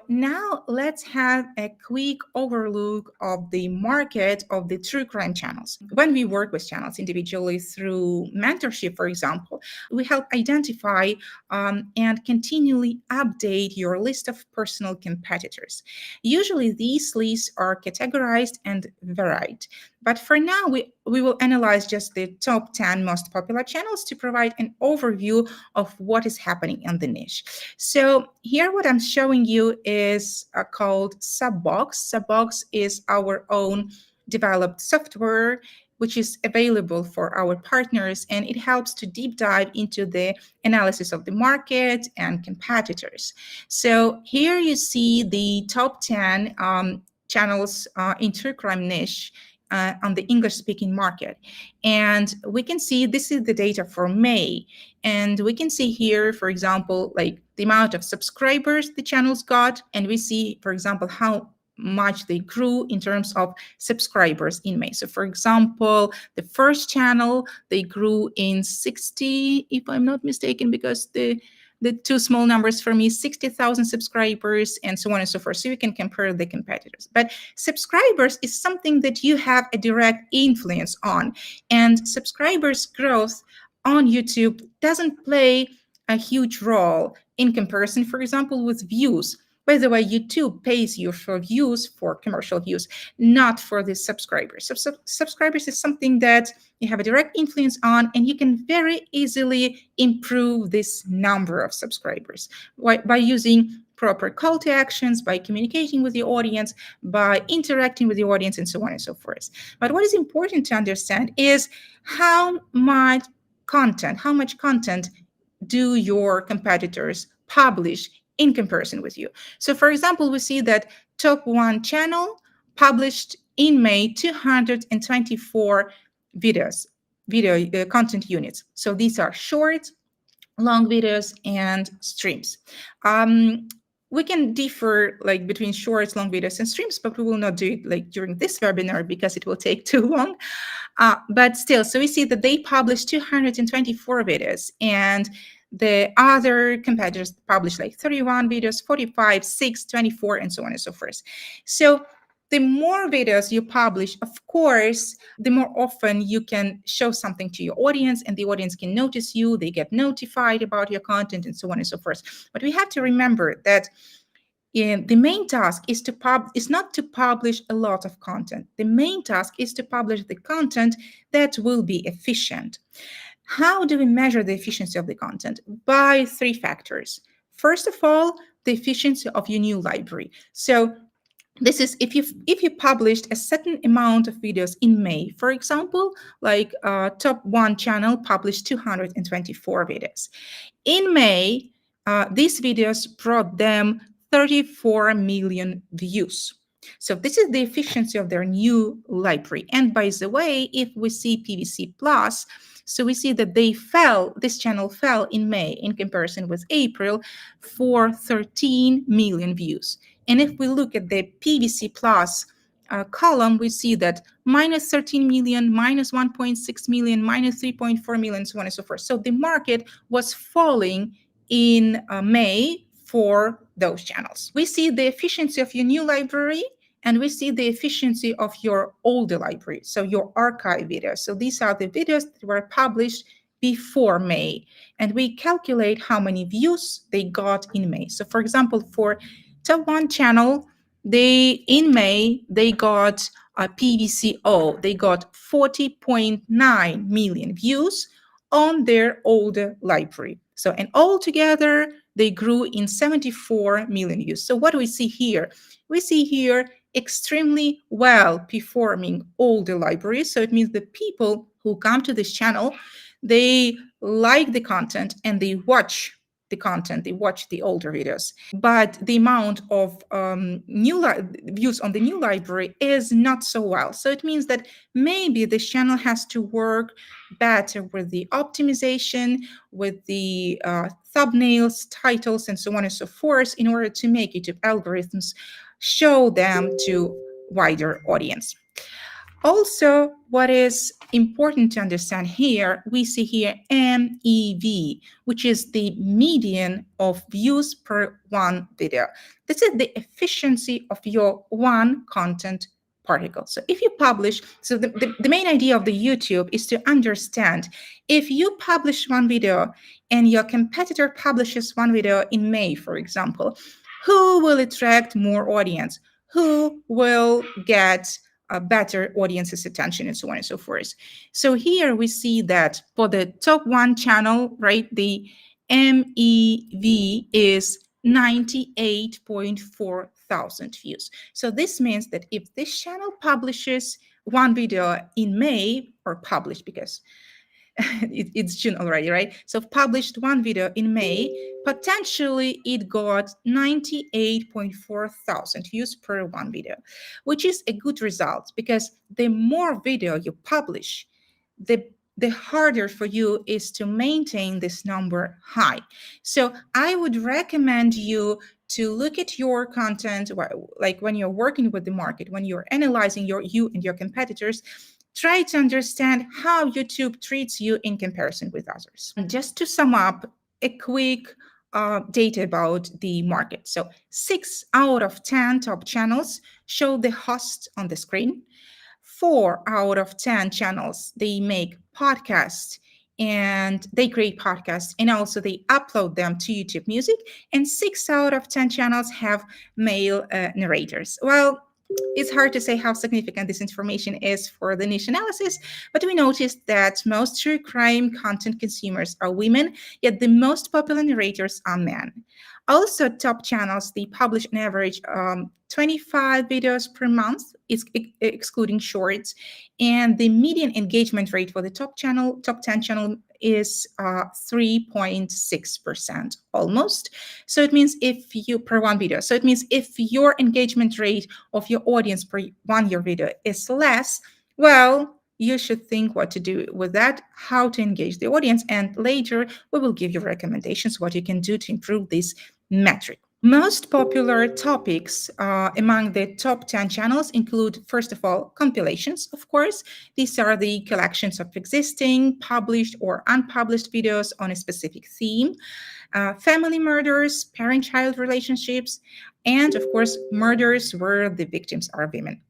now let's have a quick overlook of the market of the true crime channels. When we work with channels individually through mentorship, for example, we help identify and continually update your list of personal competitors. Usually these lists are categorized and varied. But for now, we will analyze just the top 10 most popular channels to provide an overview of what is happening in the niche. So here what I'm showing you is called SubBox. SubBox is our own developed software which is available for our partners, and it helps to deep dive into the analysis of the market and competitors. So here you see the top 10 channels in true crime niche on the English-speaking market. And we can see this is the data for May. And we can see here, for example, like the amount of subscribers the channels got. And we see, for example, how much they grew in terms of subscribers in May. So for example, the first channel, they grew in 60, if I'm not mistaken, because the two small numbers for me, 60,000 subscribers and so on and so forth. So you can compare the competitors. But subscribers is something that you have a direct influence on. And subscribers growth on YouTube doesn't play a huge role in comparison, for example, with views. By the way, YouTube pays you for views, for commercial views, not for the subscribers. So subscribers is something that you have a direct influence on, and you can very easily improve this number of subscribers by using proper call to actions, by communicating with the audience, by interacting with the audience, and so on and so forth. But what is important to understand is how much content do your competitors publish in comparison with you. So for example, we see that top 1 channel published in May 224 video content units. So these are short, long videos, and streams. We can differ like between shorts, long videos, and streams, but we will not do it like during this webinar because it will take too long. But still, so we see that they published 224 videos, and the other competitors publish like 31 videos, 45, 6, 24, and so on and so forth. So the more videos you publish, of course, the more often you can show something to your audience, and the audience can notice you, they get notified about your content, and so on and so forth. But we have to remember that the main task is not to publish a lot of content. The main task is to publish the content that will be efficient. How do we measure the efficiency of the content? By 3 factors. First of all, the efficiency of your new library. So this is if you published a certain amount of videos in May, for example, like top 1 channel published 224 videos. In May, these videos brought them 34 million views. So this is the efficiency of their new library. And by the way, if we see PVC Plus, so we see that this channel fell in May in comparison with April for 13 million views. And if we look at the PVC Plus column, we see that minus 13 million, minus 1.6 million, minus 3.4 million, so on and so forth. So the market was falling in May for those channels. We see the efficiency of your new library, and we see the efficiency of your older library, so your archive videos. So these are the videos that were published before May, and we calculate how many views they got in May. So for example, for top 1 channel, in May, they got a PVCO. They got 40.9 million views on their older library. So, and altogether, they grew in 74 million views. So what do we see here? We see here extremely well performing older libraries. So it means the people who come to this channel, they like the content and they watch the content, they watch the older videos. But the amount of views on the new library is not so well. So it means that maybe this channel has to work better with the optimization, with the thumbnails, titles, and so on and so forth in order to make YouTube algorithms show them to wider audience. Also, what is important to understand here, we see here MEV, which is the median of views per one video. This is the efficiency of your one content particle. So if you publish, so the main idea of the YouTube is to understand if you publish one video and your competitor publishes one video in May, for example, who will attract more audience? Who will get a better audience's attention and so on and so forth. So here we see that for the top one channel, right, the MEV is 98.4 thousand views. So this means that if this channel publishes one video in May, or published because it's June already, right? So published one video in May, potentially it got 98.4 thousand views per one video, which is a good result because the more video you publish, the harder for you is to maintain this number high. So I would recommend you to look at your content, like when you're working with the market, when you're analyzing you and your competitors, try to understand how YouTube treats you in comparison with others. And just to sum up, a quick data about the market. So 6 out of 10 top channels show the host on the screen. 4 out of 10 channels, they make podcasts and they create podcasts and also they upload them to YouTube Music. And 6 out of 10 channels have male narrators. Well, it's hard to say how significant this information is for the niche analysis, but we noticed that most true crime content consumers are women, yet the most popular narrators are men. Also, top channels, they publish on average 25 videos per month, excluding shorts, and the median engagement rate for the top 10 channel is 3.6% almost. So it means if you per one video. So it means if your engagement rate of your audience per one year video is less, well, you should think what to do with that, how to engage the audience, and later we will give you recommendations what you can do to improve this metric. Most popular topics among the top 10 channels include, first of all, compilations, of course. These are the collections of existing, published, or unpublished videos on a specific theme. Family murders, parent-child relationships, and, of course, murders where the victims are women.